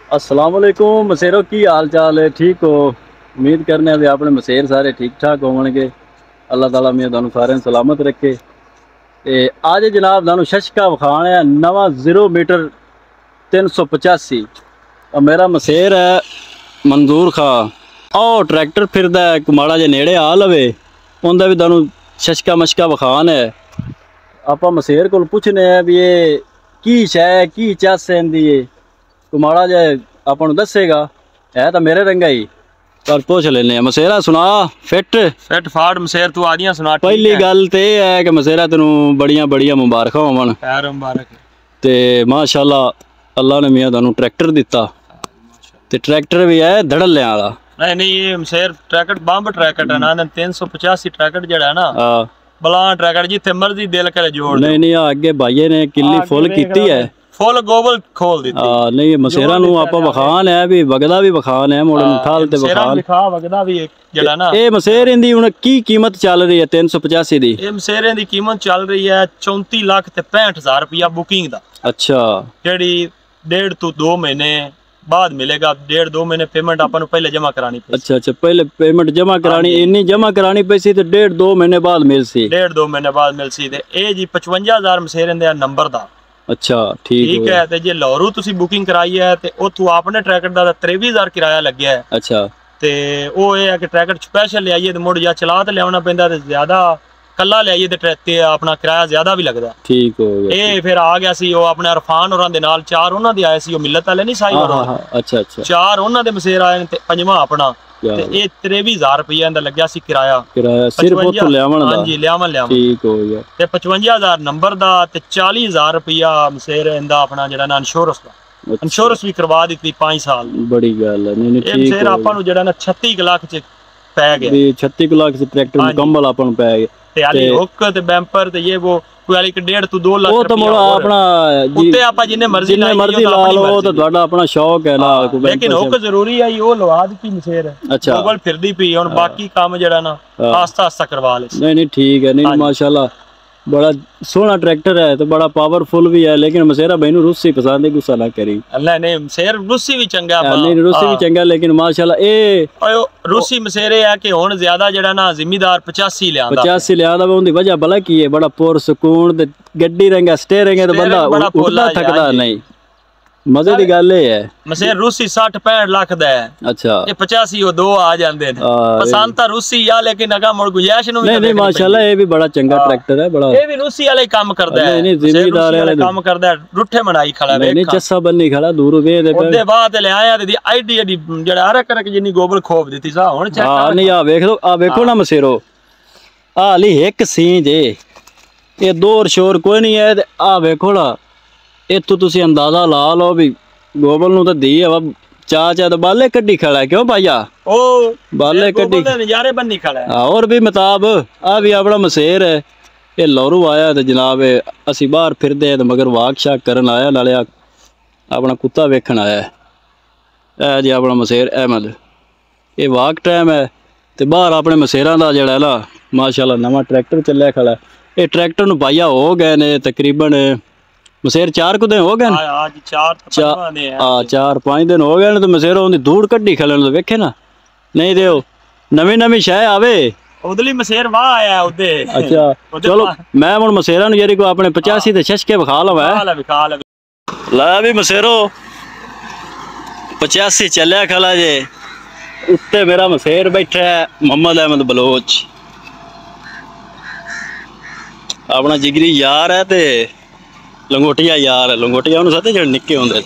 अस्सलाम वालेकुम मसेरो की हाल चाल है ठीक हो। उम्मीद करने हैं अपने मसेर सारे ठीक ठाक होवणगे। अल्लाह ताला मैं तुहानू सारे सलामत रखे। ते आज जनाब तुहानू शशका विखाण है नवा 0 मीटर 385 और मेरा मसेर है मंजूर खा। आओ ट्रैक्टर फिरदा है कुमाड़ा जे नेड़े आ लवे उनका भी तुहानू शशका मशका विखाण है। आपां मसेर कोल पुछने हैं भी ये की शै की चस है इहदी कुमाड़ा जे अपन दसेगा है तो मेरे रंगा ही पर पूछ लेने मसेरा सुना फिट फिट फाड़ मसेर तू आदियां सुना। पहली गल तो यह है कि मसेरा तेनू बड़िया बड़िया मुबारक होवन मुबारक ते माशाल्लाह अल्लाह ने मियां तुहानू ट्रैक्टर दिता ते ट्रैक्टर भी है धड़ल्ले वाला। नहीं ये मसेर ट्रैक्टर बंब ट्रैक्टर है ना 385 ट्रैक्टर जड़ा है ना बला ट्रैक्टर जिथे मर्जी दिल करे जोड़। नहीं आगे भाईये ने किल्ली फुल कीती है फुल गोबल खोल दी नहीं मसेरा नु आपा वखान है भी वगदा भी वखान है मोड़ ठाल ते वखान दिखा वगदा भी जड़ा ना। ए मसेर इंदी हुन की कीमत चल रही है 385 दी। ए मसेरे दी कीमत चल रही है 34 लाख ते 65,000 रुपया बुकिंग दा। अच्छा जेडी 1.5 to 2 महीने बाद मिलेगा। 1.5-2 महीने पेमेंट अपन पहले जमा करानी पैसी। अच्छा पहले पेमेंट जमा करानी इन्नी जमा करानी पैसी ते 1.5-2 महीने बाद मिलसी। 1.5-2 महीने बाद मिलसी ते ए जी 55,000 मसेरे दे नंबर दा। अच्छा ठीक है ते जे लाहौरू तुसी बुकिंग कराई है ते ओथू आपने ट्रैक्टर दा 23,000 किराया लग्या है। अच्छा ते ओ ये है कि ट्रैक्टर स्पेशल ले आइए ते मुड़ या चला ते लेवना पैंदा ते ज्यादा कल्ला ले आइए ते अपना किराया ज्यादा भी लगदा। ठीक हो गया। ए फिर आ गया सी ओ अपने अरफान होरां दे नाल 4 उन्हां दे आए सी ओ मिलत वाले नहीं साई होरां। अच्छा 4 उन्हां दे मसेर आए ते पंजवां अपना ते ए 23,000 रुपया इंदा लग्या सी किराया सिर्फ ओथों लेवण दा। हां जी लेवण ठीक हो गया ते 55,000 नंबर दा ते 40,000 रुपया मसेर इंदा अपना जेड़ा ना इंश्योरेंस दा। इंश्योरेंस भी करवा दी 5 साल। बड़ी गल है नहीं ठीक है। मसेर आपां नु जेड़ा ना 36 लाख च पै गया। भी 36 लाख से ट्रैक्टर मुकम्मल आपां नु पै गया ते आली हुक ते बम्पर ते ये वो कोई वाली 1.5 to 2 लाख रुपया। वो तो मोड़ा अपना उत्ते आपा जिन्ने मर्जी ला लो वो तो ਤੁਹਾਡਾ ਆਪਣਾ ਸ਼ੌਕ ਹੈ ਨਾ। लेकिन हुक जरूरी है वो लवा दी मसेर। अच्छा गोबल फिरदी पई हुन बाकी काम जेड़ा ना आस्ता आस्ता करवा ले। नहीं ठीक है नहीं माशाल्लाह बड़ा सोहना ट्रैक्टर है तो बड़ा पावरफुल भी है। लेकिन मसेरा भाई नु रूसी पसंद है गुस्सा ना करी। अल्लाह नहीं मसेर रूसी भी चंगा नहीं रूसी भी चंगा लेकिन माशाल्लाह ए रूसी मसेरे है कि हुन ज्यादा जेड़ा ना जिम्मेदार 85 लियांदा 85 लियांदा उनदी वजह भला की है बड़ा पुर सुकून ते गड्डी रंगा स्टीयरिंग है तो बंदा उठदा थकदा नहीं। मजे दी गल है मसेर रूसी 60-65 लाख दा है। अच्छा ये 85 ओ 2 आ जांदे ने पसंद ता रूसी या लेकिन अगा मुड़ गुंजाइश नु नहीं माशाल्लाह ये भी बड़ा चंगा ट्रैक्टर है बड़ा। ये भी रूसी वाले काम करदा है नहीं जिम्मेदार वाले काम करदा है रुठे बनाई खड़ा है नहीं चस्सा बन्नी खड़ा दूर वे दे ओदे बाद ले आया ते आईडी जेड़ा हर करक जिन्नी गोबल खोप दित्ती सा हुन चेक हां नहीं आ देख लो आ देखो ना मसेरो आ ली एक सींज ये दौर शोर कोई नहीं है आ देखो ना इतों तुसी अंदाजा ला लो भी गोबल नु तो दी हवा चाचा तो बाले कड्डी खड़ा है क्यों भाईया ओ बाले कड्डी नजारे बन्नी खड़ा है। और भी मताब आ भी अपना मसेर है ये लाहौरू आया तो जनाब असी बाहर फिरदे तो मगर वाक शाक करन आया नाले अपना कुत्ता वेखण आया है जी अपना मसेर अहमद ये वाक टाइम है तो बाहर अपने मसेरां दा जेड़ा ना माशाल्लाह नवा ट्रैक्टर चलिया खड़ा है। ये ट्रैक्टर नु भाईया हो गए ने तकरीबन मसेर 4 दिन हो गए 4-5 दिन हो गए तो मसेर उनकी धूड़ कड्डी खलन तो वेखे ना नहीं दे नवी शह आवे उदली मसेर वाह आया उदे। अच्छा चलो मैं हुन मसेरा नु को अपने 85 ते छशके विखा लवा ला भी मसेरो 85 चलिया खला जे उत्ते मेरा मसेर बैठा है मोहम्मद अहमद बलोच अपना जिगरी यार है ते लंगोटिया यार लंगोटिया उन्होंने साथे जड़े निक्के होंदे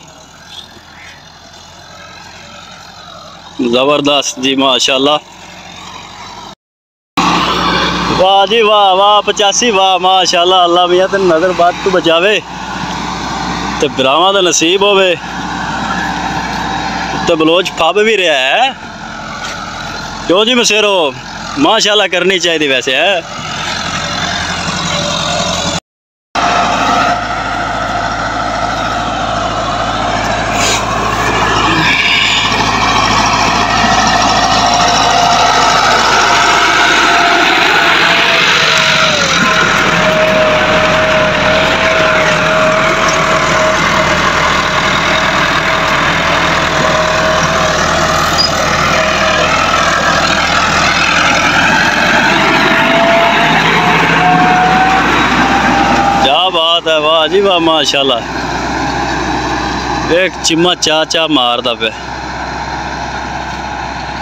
जबरदस्त जी माशाल्लाह वाह जी वाह 85 वाह माशाल्लाह अल्लाह मियां तेन नजर बात तू बचावे ते बिरावां दा नसीब होवे तो बलोच फब भी रहा है क्यों जी मसेरो माशाल्लाह करनी चाहिए वैसे है। वाह माशाल्लाह। एक चिम्मा चा चा मारदा पे,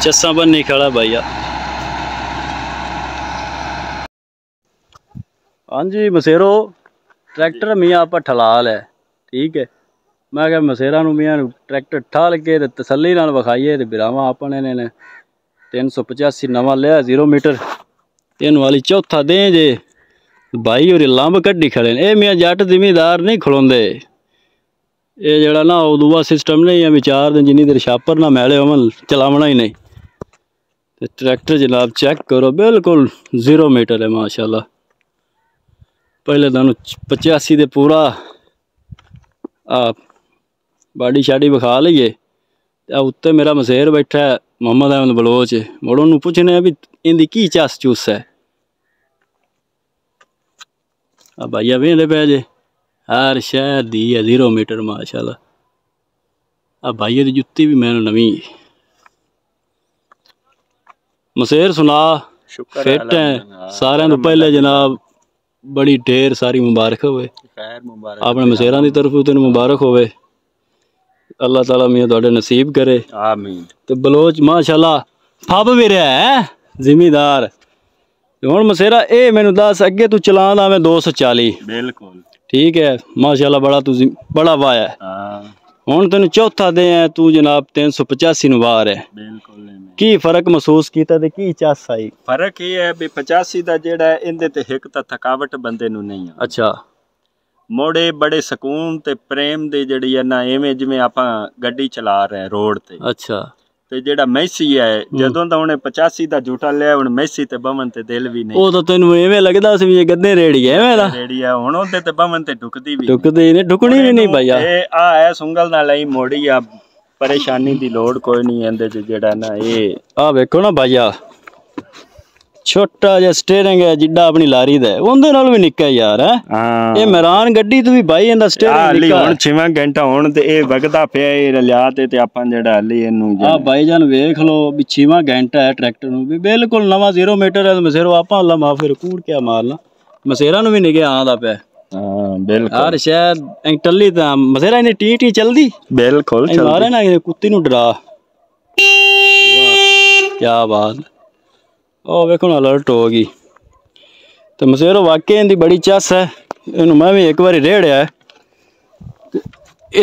चस्सा बन्नी खड़ा भैया। हाँ जी मसेरो ट्रैक्टर मियाँ आप ठलाल है, ठीक है। मैं क्या मसेरा मियाँ ट्रैक्टर ठल के तसल्ली नाल विखाइए ते बिरावा अपने ने 385 नवा लिया 0 मीटर इन वाली चौथा दें जे भाई और लंब कड्डी खड़े ने। मियाँ जट जिमीदार नहीं खड़ोंदे, ये जड़ा ना दूआ सिस्टम नहीं है, 4 दिन जिन्नी देर छापर ना मैले अमन चलावना ही नहीं। ट्रैक्टर जनाब चेक करो बिल्कुल 0 मीटर है माशाल्लाह। पहले तुहानू 85 दे पूरा बाडी शाडी विखा लीए। उत्ते मेरा मसेर बैठा है मोहम्मद अहमद बलोच, मुड़ उन्होंने पूछने भी इनकी की चस चुस है। भाइया वेंदे पे जे हर शहर दी है 0 मीटर माशाल्लाह। भाइया की जुत्ती भी मैंने नवी। मसेर सुना फिट है सारे तो पहले जनाब, बड़ी ढेर सारी मुबारक होवे अपने मसेरा की तरफ तेन मुबारक होवे। अल्लाह ताला मियां तुहाडे नसीब करे आमीन। ते बलोच माशाल्लाह फब भी रहा है जिमीदार। हुण मसेरा ए मैनू दस अगे तू चलांदा मैं 240 बिल्कुल ठीक है माशाल्लाह, बड़ा तू बड़ा वाया है। हुण तेन चौथा दे है तू जनाब 385 नु वार है बिल्कुल। की फर्क महसूस कीता ते की चस आई? फर्क ये है भी 85 दा जेड़ा इंदे ते हिक ता थकावट बंदे नु नहीं है। अच्छा मोड़े बड़े सकून ते प्रेम दे जड़ी है ना, एवें जिवें आपां गड्डी चला रहे हैं रोड ते। अच्छा ते जेड़ा मैसी है जदों दा उन्हें 85 दा झूठा लिया हुण मैसी ते बमन ते दिल भी नहीं। ओ तो तेनू एवें लगदा सी ये गद्दे रेड़ी है एवें दा रेड़ी है हुण ओदे ते बमन ते ढुकदी भी नहीं ढुकनी भी नहीं भैया। ए आ है सुंगल नाल ही मोड़ी आ, परेशानी दी लोड़ कोई नहीं इंदे च जेड़ा ना। ये आ वेखो ना भैया छोटा जिहा स्टेयरिंग है जिड्डा अपनी लारी दा उंदे नाल भी निक्का यार है। हां ये मैरान गड्डी तू भी भाई इंदा स्टेयरिंग निक्का हुण 6 घंटा हुण ते ए वगदा पिया ए लिया ते आपां जेड़ा हली इनू आ भाईजान वेख लो भी 6वां घंटा है ट्रैक्टर नु भी बिल्कुल नवा 0 मीटर है। मसेरो आपां अल्लाह माफ फिर कूड़ क्या मारना मसेरा नु भी निके आंदा पे। हां बिल्कुल यार शायद टल्ली ता मसेरा ने टी टी चलदी बिल्कुल चलदी मारे ना कुत्ती नु डरा। क्या बात ओ वेखो ना अलर्ट होगी। तो मसेरो वाकई इनकी बड़ी चस है, इन मैं भी एक बार रेड़िया है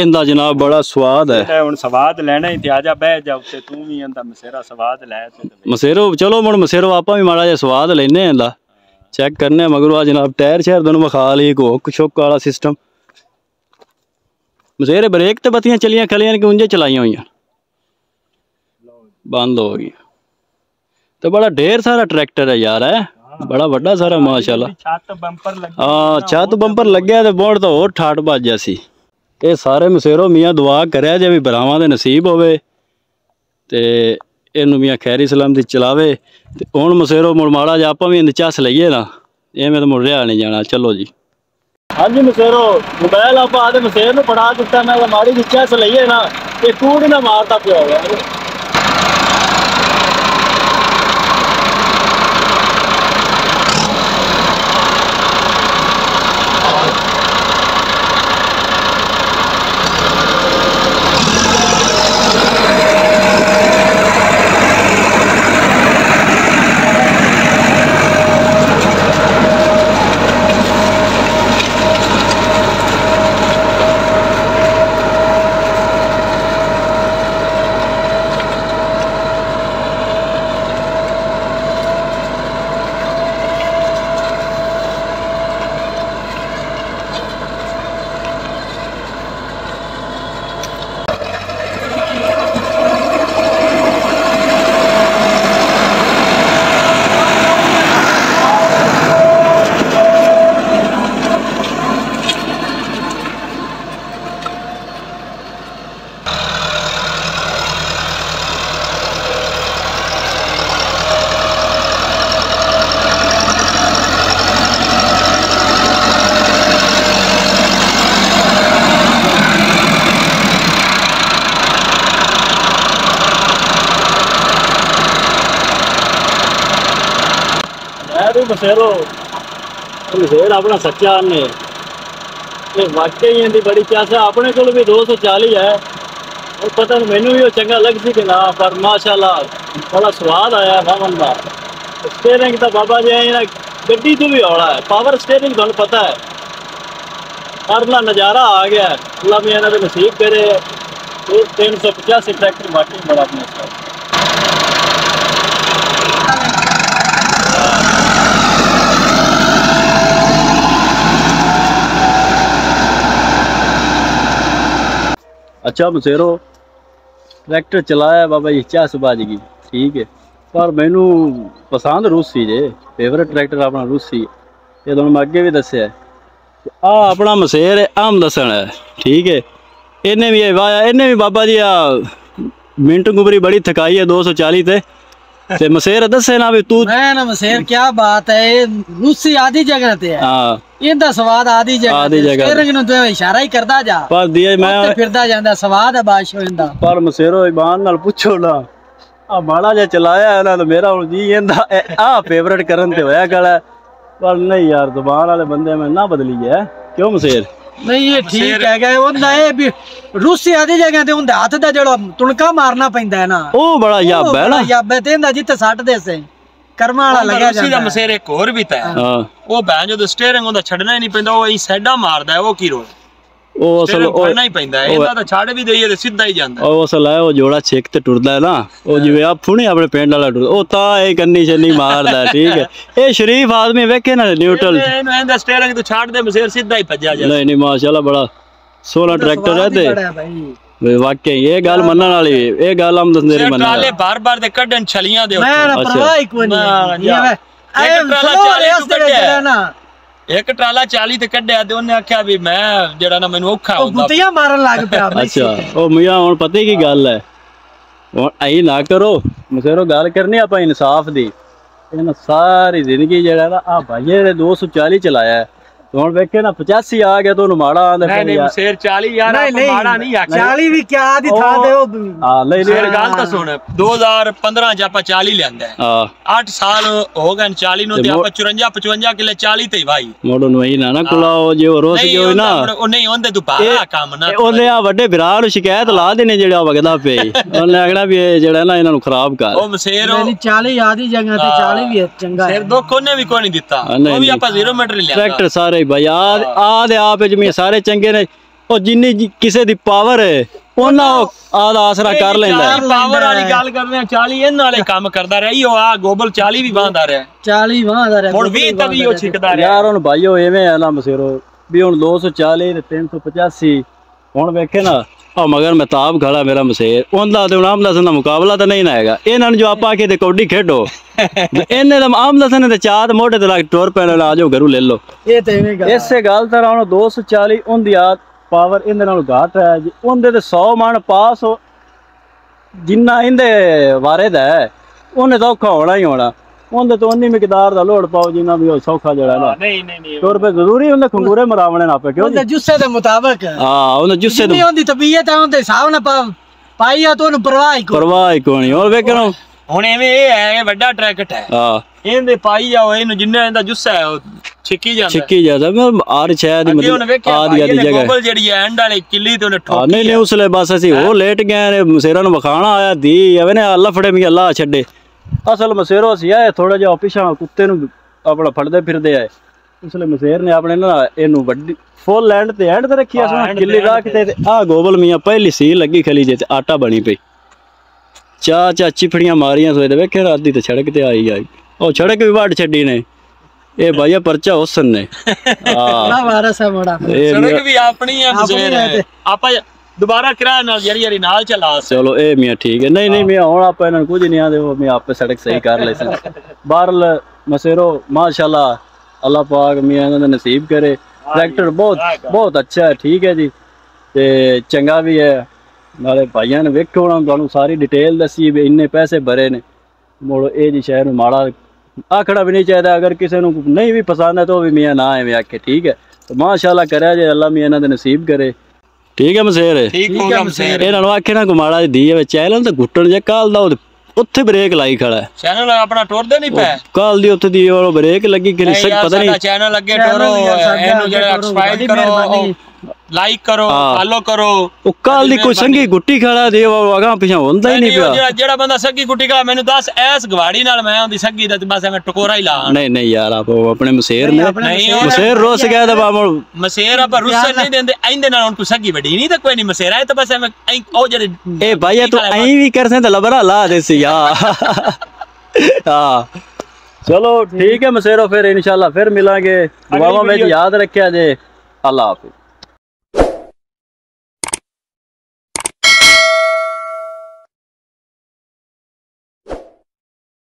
इंदा जनाब बड़ा स्वाद है। हुण स्वाद लेना ही ते आजा बह जा उत्ते तू भी इंदा मसेरा स्वाद लै ते मसेरो चलो मुड़ मसेरो आपां भी माड़ा जिहा स्वाद लेने इंदा चेक करने मगरों जनाब टायर शहर दोनों विखा ली हुक शुक वाला सिस्टम। मसेरे ब्रेक ते बत्तियां चलियां खलियां कि उंजे चलाइयां हुई बंद हो गई। तो बड़ा ढेर सारा ट्रैक्टर है यार है, बड़ा बड़ा सारा माशाल्लाह। हाँ छत बंपर लग्या तो बोर्ड तो होर ठाट बाजा सी। ये सारे मसेरो मियाँ दुआ करे जे भी भरावां दे नसीब होवे ते इनू मियाँ खैरी सलामती चलावे। ते हुण मसेरो मुड़ माड़ा जा आपां भी इंदी चस लईए ना एवें तो मुड़ रिहा नहीं जाना। चलो जी हाँ जी मसेरो मोबाइल आप आदे मसेर नू फड़ा दिता मैं माड़ी जी चस लईए ना ये कूड़ ना मारता पिया होवे। मसेरो मसेर अपना सच्चा ने ਇਹ ਵਾਕਈ ਇਹਦੀ ਬੜੀ ਚਾਸਾ ਆਪਣੇ ਕੋਲ ਵੀ 240 ਹੈ ਉਹ ਪਤਾ ਨਹੀਂ ਮੈਨੂੰ ਵੀ ਉਹ ਚੰਗਾ ਲੱਗਦੀ ਕਿ ਨਾ ਪਰ ਮਾਸ਼ਾਅੱਲਾ ਬੜਾ ਸਵਾਦ ਆਇਆ ਵਾਹਨ ਦਾ ਸਟੀਅਰਿੰਗ ਤਾਂ ਬਾਬਾ ਜੀ ਇਹਨਾਂ ਗੱਡੀ ਤੋਂ ਵੀ ਹੌਲਾ ਹੈ ਪਾਵਰ ਸਟੀਅਰਿੰਗ ਤੁਹਾਨੂੰ ਪਤਾ ਹੈ ਅਰਲਾ ਨਜ਼ਾਰਾ ਆ ਗਿਆ ਅੱਲਾ ਵੀ ਇਹਨਾਂ ਦੇ ਨਸੀਬ ਕਰੇ 385 ਟਰੈਕਟਰ ਵਾਕਈ ਬੜਾ ਆਪਣਾ अच्छा मसेरो ट्रैक्टर चलाया बाबा जी चास बाज गई ठीक है पर मैनू पसंद रूसी जे फेवरेट ट्रैक्टर अपना रूसी ये तुहानू मैं अगे भी दस्या आ अपना मसेर है आम दसन है ठीक है इन्हें भी वाया इन्हें भी बाबा जी मिंट गुबरी बड़ी थकाई है 240 ते मसेर दसे ना भी तू मैं ना मसेर क्या बात है रूसी आधी जगह ते है हाँ इंदा स्वाद आधी जगह स्टीयरिंग नु तो इशारा ही करदा जा पर दिए मैं फिरदा जांदा स्वाद है बादशाह इंदा पर मसेरो ईमान नाल पूछो ना आ माड़ा जे चलाया है ना तो मेरा हुन जी इंदा आ फेवरेट करन ते होया गला पर नहीं यार जुबान वाले बंदे में ना बदली है क्यों मसेर नहीं ये ठीक है गए ओंदा ए भी रूसी आधी जगह ते ओंदे हाथ दा जेड़ा तुणका मारना पैंदा है ना ओ बड़ा याब है ना याब है ते इंदा जिते सट दे से कर्मा वाला लगा रूसी दा मसेर एक और भी ता है ਉਹ ਭੈਣ ਜਦੋਂ ਸਟੀਅਰਿੰਗ ਉਹਦਾ ਛੱਡਣਾ ਹੀ ਨਹੀਂ ਪੈਂਦਾ ਉਹ ਐਂ ਸਾਈਡਾਂ ਮਾਰਦਾ ਹੈ ਉਹ ਕੀ ਰੋਲ ਉਹ ਅਸਲ ਉਹ ਫੜਨਾ ਹੀ ਪੈਂਦਾ ਹੈ ਇਹਦਾ ਤਾਂ ਛੱਡ ਵੀ ਦਈਏ ਤੇ ਸਿੱਧਾ ਹੀ ਜਾਂਦਾ ਉਹ ਅਸਲ ਹੈ ਉਹ ਜੋੜਾ ਛੇਕ ਤੇ ਟੁਰਦਾ ਹੈ ਨਾ ਉਹ ਜਿਵੇਂ ਆ ਫੁਣੇ ਆਪਣੇ ਪਿੰਡ ਵਾਲਾ ਟੁਰਦਾ ਉਹ ਤਾਂ ਇਹ ਕੰਨੀ ਛੰਨੀ ਮਾਰਦਾ ਠੀਕ ਹੈ ਇਹ ਸ਼ਰੀਫ ਆਦਮੀ ਵੇਖੇ ਨਾ ਨਿਊਟਰਲ ਇਹਨੂੰ ਇਹਦਾ ਸਟੀਅਰਿੰਗ ਤੋਂ ਛੱਡ ਦੇ ਮਸੇਰ ਸਿੱਧਾ ਹੀ ਭੱਜਿਆ ਜਾਂਦਾ ਨਹੀਂ ਨਹੀਂ ਮਾਸ਼ਾਅੱਲਾ ਬੜਾ ਸੋਹਣਾ ਟਰੈਕਟਰ ਹੈ ਤੇ ਵਾਕਈ ਇਹ ਗੱਲ ਮੰਨਣ ਵਾਲੀ ਇਹ ਗੱਲ ਹਮ ਦਸਦੇ ਨਹੀਂ ਮੰਨਣ ਟਰਾਲੇ ਬਾਰ-ਬਾਰ ਦੇ ਕੱਢਣ ਛਲੀਆਂ ਦੇ ਮੈਂ ਨਾ ਪਰਵਾਹ ਹੀ ਕੋਈ ਨਹੀਂ ਇੱਕ ਟਰਾਲਾ 40 ਤੇ ਕੱਢਿਆ ਨਾ ਇੱਕ ਟਰਾਲਾ 40 ਤੇ ਕੱਢਿਆ ਤੇ ਉਹਨੇ ਆਖਿਆ ਵੀ ਮੈਂ ਜਿਹੜਾ ਨਾ ਮੈਨੂੰ ਔਖਾ ਹੁੰਦਾ ਗੁੱਤੀਆਂ ਮਾਰਨ ਲੱਗ ਪਿਆ ਅੱਛਾ ਉਹ ਮੀਆਂ ਹੁਣ ਪਤਾ ਕੀ ਗੱਲ ਹੈ ਹੁਣ ਐਂ ਨਾ ਕਰੋ ਮਸੇਰੋ ਗੱਲ ਕਰਨੀ ਆਪਾਂ ਇਨਸਾਫ ਦੀ ਇਹਨਾਂ ਸਾਰੀ ਜ਼ਿੰਦਗੀ ਜਿਹੜਾ ਨਾ ਆ ਭਾਈਏ ਨੇ 240 ਚਲਾਇਆ ਹੁਣ ਵੇਖੇ ਨਾ 85 ਆ ਗਿਆ ਤੁਹਾਨੂੰ ਮਾੜਾ ਆਂਦਾ ਨਹੀਂ ਨਹੀਂ ਮਸੇਰ 40 ਯਾਰ ਮਾੜਾ ਨਹੀਂ ਆਖਿਆ 40 ਵੀ ਕਿਆ ਦੀ ਥਾਂ ਤੇ ਉਹ ਹਾਂ ਨਹੀਂ ਨਹੀਂ ਗੱਲ ਤਾਂ ਸੁਣ 2015 ਚ ਆਪਾਂ 40 ਲਿਆਂਦਾ ਹਾਂ 8 ਸਾਲ ਹੋ ਗਏ 40 ਨੂੰ ਤੇ ਆਪਾਂ 54 55 ਕਿਲੇ 40 ਤੇ ਭਾਈ ਮੋੜੋ ਨੂੰ ਹੀ ਨਾ ਕੁਲਾਓ ਜੇ ਰੋਸ ਗਿਆ ਹੋਈ ਨਾ ਉਹ ਨਹੀਂ ਹੁੰਦੇ ਤੂੰ ਬਾਹਰ ਕੰਮ ਨਾ ਉਹਨੇ ਆ ਵੱਡੇ ਭਰਾ ਨੂੰ ਸ਼ਿਕਾਇਤ ਲਾ ਦੇਣੇ ਜਿਹੜਾ ਵਗਦਾ ਪਈ ਉਹਨੇ ਆਖਣਾ ਵੀ ਇਹ ਜਿਹੜਾ ਨਾ ਇਹਨਾਂ ਨੂੰ ਖਰਾਬ ਕਰ ਉਹ ਮਸੇਰ 40 ਆਦੀ ਜਗ੍ਹਾ ਤੇ 40 ਵੀ ਚੰਗਾ ਸਿਰ ਦੁੱਖ ਉਹਨੇ ਵੀ ਕੋਈ ਨਹੀਂ ਦਿੱਤਾ ਉਹ ਵੀ ਆਪਾਂ 0 ਮੀਟਰ ਲਿਆ ਟਰੈਕਟਰ ਸਾਰੇ ਭਾਈ ਆ ਦੇ ਆਪ ਜਿਵੇਂ ਸਾਰੇ ਚੰਗੇ ਨੇ ਉਹ ਜਿੰਨੀ ਕਿਸੇ ਦੀ ਪਾਵਰ ਹੈ ਉਹਨਾਂ ਆਦ ਆਸਰਾ ਕਰ ਲੈਂਦਾ ਪਾਵਰ ਵਾਲੀ ਗੱਲ ਕਰਦੇ ਆ 40 ਇਹਨਾਂ ਵਾਲੇ ਕੰਮ ਕਰਦਾ ਰਿਹਾ ਉਹ ਆ ਗੋਬਲ 40 ਵੀ ਵਾਂਦਾ ਰਿਹਾ 40 ਵਾਂਦਾ ਰਿਹਾ ਹੁਣ 20 ਤੱਕ ਵੀ ਉਹ ਛਿਕਦਾ ਰਿਹਾ ਯਾਰ ਹੁਣ ਭਾਈਓ ਐਵੇਂ ਆ ਨਾ ਮਸੇਰੋ ਵੀ ਹੁਣ 240 ਤੇ 385 ਹੁਣ ਵੇਖੇ ਨਾ ਆ ਮਗਰ ਮਹਿਤਾਬ ਖੜਾ ਮੇਰਾ ਮਸੇਰ ਉਹਦਾ ਤੇ ਹੁਣ ਆਮਦਸਨ ਦਾ ਮੁਕਾਬਲਾ ਤਾਂ ਨਹੀਂ ਨਾ ਹੈਗਾ ਇਹਨਾਂ ਨੂੰ ਜੋ ਆਪਾਂ ਆਖੇ ਤੇ ਕੌਡੀ ਖੇਡੋ ਇਹਨੇ ਦਾ ਆਮਦਸਨ ਤੇ ਚਾਹ ਮੋਢੇ ਤੇ ਲੱਗ ਟੁਰ ਪੈਣ ਆ ਜਾਓ ਘਰੋਂ ਲੈ ਲਓ ਇਹ ਤੇ ਐਵੇਂ ਗੱਲ ਇਸੇ ਗੱਲ ਤਰ੍ਹਾਂ ਹੁਣ 240 ਉਹਦੀ ਆ ਪਾਵਰ ਇਹਦੇ ਨਾਲ ਘਾਟ ਹੈ ਜੀ ਉਹਦੇ ਤੇ 100 ਮਣ ਪਾਸ ਜਿੰਨਾ ਇਹਦੇ ਵਾਰਿਦ ਹੈ ਉਹਨੇ ਤਾਂ ਔਖਾ ਹੋਣਾ ਹੀ ਹੋਣਾ ਉਹਦੇ ਤੋਂ ਉਨੀ ਮਿਕਦਾਰ ਦਾ ਲੋੜ ਪਾਓ ਜਿੰਨਾ ਵੀ ਉਹ ਸੌਖਾ ਜਿਹੜਾ ਨਾ ਨਹੀਂ ਟੁਰ ਪੇ ਜ਼ਰੂਰੀ ਉਹਦੇ ਖੰਗੂਰੇ ਮਰਾਵਣੇ ਨਾ ਪਏ ਕਿਉਂ ਉਹਦੇ ਜੁੱਸੇ ਦੇ ਮੁਤਾਬਕ ਹਾਂ ਉਹਦੇ ਜੁੱਸੇ ਦੀ ਉਹਦੀ ਤਬੀਅਤ ਹੈ ਉਹਦੇ ਹਿਸਾਬ ਨਾਲ ਪਾਈ ਆ ਤੋਂ ਪਰਵਾਹ ਹੀ ਕੋਈ ਹੋਰ ਵੇਖਣਾ ਹੁਣ ਐਵੇਂ ਇਹ ਹੈ ਇਹ ਵੱਡਾ ਟਰੈਕਟ ਹੈ ਹਾਂ ਇਹਦੇ ਪਾਈ ਜਾਓ ਇਹਨੂੰ ਜਿੰਨਾ ਇਹਦਾ ਜੁੱਸਾ ਹੈ ਉਹ ਛਿੱਕੀ ਜਾਂਦਾ ਮੈਂ ਆਰ ਸ਼ਾਇਦ ਮਤਲਬ ਆਦੀ ਜਗ੍ਹਾ ਗੋਬਲ ਜਿਹੜੀ ਐਂਡ ਵਾਲੀ ਕਿੱਲੀ ਤੇ ਉਹਨੇ ਠੋਕੀ ਨਹੀਂ ਉਸਲੇ ਬਸ ਅਸੀਂ ਉਹ ਲੇਟ ਗਏ ਨੇ ਮਸੇਰਾਂ ਨੂੰ ਵਿਖਾਣਾ ਆਇਆ ਦੀ ਐਵੇਂ ਨੇ ਅੱਲਾ ਫੜੇ ਮੀ ਅੱਲਾ ਛੱਡੇ ਅਸਲ ਮਸੇਰੋ ਸੀ ਆਏ ਥੋੜਾ ਜਿਹਾ ਪਿਛਾਂ ਕੁੱਤੇ ਨੂੰ ਆਪਣਾ ਫੜਦੇ ਫਿਰਦੇ ਆਏ ਉਸਲੇ ਮਸੇਰ ਨੇ ਆਪਣੇ ਨਾ ਇਹਨੂੰ ਵੱਡੀ ਫੁੱਲ ਲੈਂਡ ਤੇ ਐਂਡ ਤੇ ਰੱਖੀ ਆ ਕਿੱਲੀ ਰੱਖ ਤੇ ਆ ਗੋਬਲ ਮੀਆਂ ਪਹਿਲੀ ਸੀ ਲੱਗੀ ਖਲੀ ਜੇ ਤੇ ਆਟਾ ਬਣੀ ਪਈ ਚਾਚਾ ਚਿਫੜੀਆਂ ਮਾਰੀਆਂ ਸੋਏ ਤੇ ਵੇਖੇ ਰਾਤੀ ਤੇ ਸੜਕ ਤੇ ਆਈ ਉਹ ਸੜਕ ਵੀ ਵੱਢ ਛੱਡੀ ਨੇ ਇਹ ਭਾਈਆ ਪਰਚਾ ਹੁਸਨ ਨੇ ਨਾ ਵਾਰਸ ਹੈ ਬੜਾ ਸੜਕ ਵੀ ਆਪਣੀ ਹੈ ਮਸੇਰ ਆਪਾਂ ਦੁਬਾਰਾ ਕਿਰਾਇਆ ਨਾਲ ਯਾਰੀ ਨਾਲ ਚਲਾ ਚਲੋ ਇਹ ਮੀਆਂ ਠੀਕ ਹੈ ਨਹੀਂ ਮੀਆਂ ਹੁਣ ਆਪਾਂ ਇਹਨਾਂ ਨੂੰ ਕੁਝ ਨਹੀਂ ਆਦੇ ਮੈਂ ਆਪੇ ਸੜਕ ਸਹੀ ਕਰ ਲੈ ਬਾਹਰਲ ਮਸੇਰੋ ਮਾਸ਼ਾਅੱਲਾ ਅੱਲਾਹ ਪਾਕ ਮੀਆਂ ਇਹਨਾਂ ਦਾ ਨਸੀਬ ਕਰੇ ਟਰੈਕਟਰ ਬਹੁਤ ਅੱਛਾ ਹੈ ਠੀਕ ਹੈ ਜੀ ਤੇ ਚੰਗਾ ਵੀ ਹੈ ਨਾਲੇ ਭਾਈਆਂ ਨੇ ਵੇਖੋ ਹੁਣ ਤੁਹਾਨੂੰ ਸਾਰੀ ਡਿਟੇਲ ਦੱਸੀ ਵੀ ਇੰਨੇ ਪੈਸੇ ਭਰੇ ਨੇ ਮੋੜੋ ਇਹ ਜੀ ਸ਼ਹਿਰ ਨੂੰ ਮਾੜਾ ਆਖਣਾ ਵੀ ਨਹੀਂ ਚਾਹੀਦਾ ਅਗਰ ਕਿਸੇ ਨੂੰ ਨਹੀਂ ਵੀ ਪਸੰਦ ਹੈ ਤਾਂ ਉਹ ਵੀ ਮੀਆਂ ਨਾ ਐਵੇਂ ਆਖੇ ਠੀਕ ਹੈ ਤੇ ਮਾਸ਼ਾਅੱਲਾ ਕਰਿਆ ਜੇ ਅੱਲਾ ਮੀਆਂ ਇਹਨਾਂ ਦੇ ਨਸੀਬ ਕਰੇ ਠੀਕ ਹੈ ਮਸੇਰ ਠੀਕ ਹੋ ਗਿਆ ਮਸੇਰ ਇਹਨਾਂ ਨੂੰ ਆਖੇ ਨਾ ਗੁਮਾੜਾ ਦੀ ਹੈ ਚੈਨਲ ਤੇ ਗੁੱਟਣ ਜੇ ਕੱਲ ਦਾ ਉੱਥੇ ਬ੍ਰੇਕ ਲਾਈ ਖੜਾ ਹੈ ਚੈਨਲ ਆਪਣਾ ਟੁਰਦੇ ਨਹੀਂ ਪੈ ਕੱਲ ਦੀ ਉੱਥੇ ਦੀ ਉਹ ਬ੍ਰੇਕ ਲੱਗੀ ਕਿ ਪਤਾ ਨਹੀਂ ਚੈਨਲ ਅੱਗੇ ਟੋਰੋ ਇਹਨੂੰ ਜਿਹੜਾ ਐਕਸਪਾਇਰ ਕਰੋ ਲਾਈਕ ਕਰੋ ਫਾਲੋ ਕਰੋ ਉਹ ਕਾਲ ਦੀ ਕੋਈ ਸੰਗੀ ਗੁੱਟੀ ਖੜਾ ਦੇ ਅਗਾ ਪਿਛਾ ਹੁੰਦਾ ਹੀ ਨਹੀਂ ਪਿਆ ਜਿਹੜਾ ਬੰਦਾ ਸੱਗੀ ਗੁੱਟੀ ਖੜਾ ਮੈਨੂੰ ਦੱਸ ਐਸ ਗਵਾੜੀ ਨਾਲ ਮੈਂ ਉਹਦੀ ਸੱਗੀ ਦਾ ਬਸ ਐਵੇਂ ਟਕੋਰਾ ਹੀ ਲਾ ਨਹੀਂ ਨਹੀਂ ਯਾਰ ਆਪ ਆਪਣੇ ਮਸੇਰ ਨੇ ਮਸੇਰ ਰੋਸ ਗਿਆ ਤਾਂ ਬਾਬਾ ਮਸੇਰ ਆਪਾਂ ਰੁੱਸੇ ਨਹੀਂ ਦਿੰਦੇ ਇਹਦੇ ਨਾਲ ਹੁਣ ਕੋਈ ਸੱਗੀ ਵੱਡੀ ਨਹੀਂ ਤਾਂ ਕੋਈ ਨਹੀਂ ਮਸੇਰਾ ਤਾਂ ਬਸ ਐਵੇਂ ਉਹ ਜਿਹੜੇ ਇਹ ਭਾਈ ਤੂੰ ਐਂ ਵੀ ਕਰ ਸਕਦਾ ਲਬਰਾ ਲਾ ਦੇ ਸੀ ਯਾ ਹਾਂ चलो ठीक है मसेरो फिर इंशाल्लाह फिर मिलांगे दुआओं में याद रखिया जे अल्लाह हाफिज।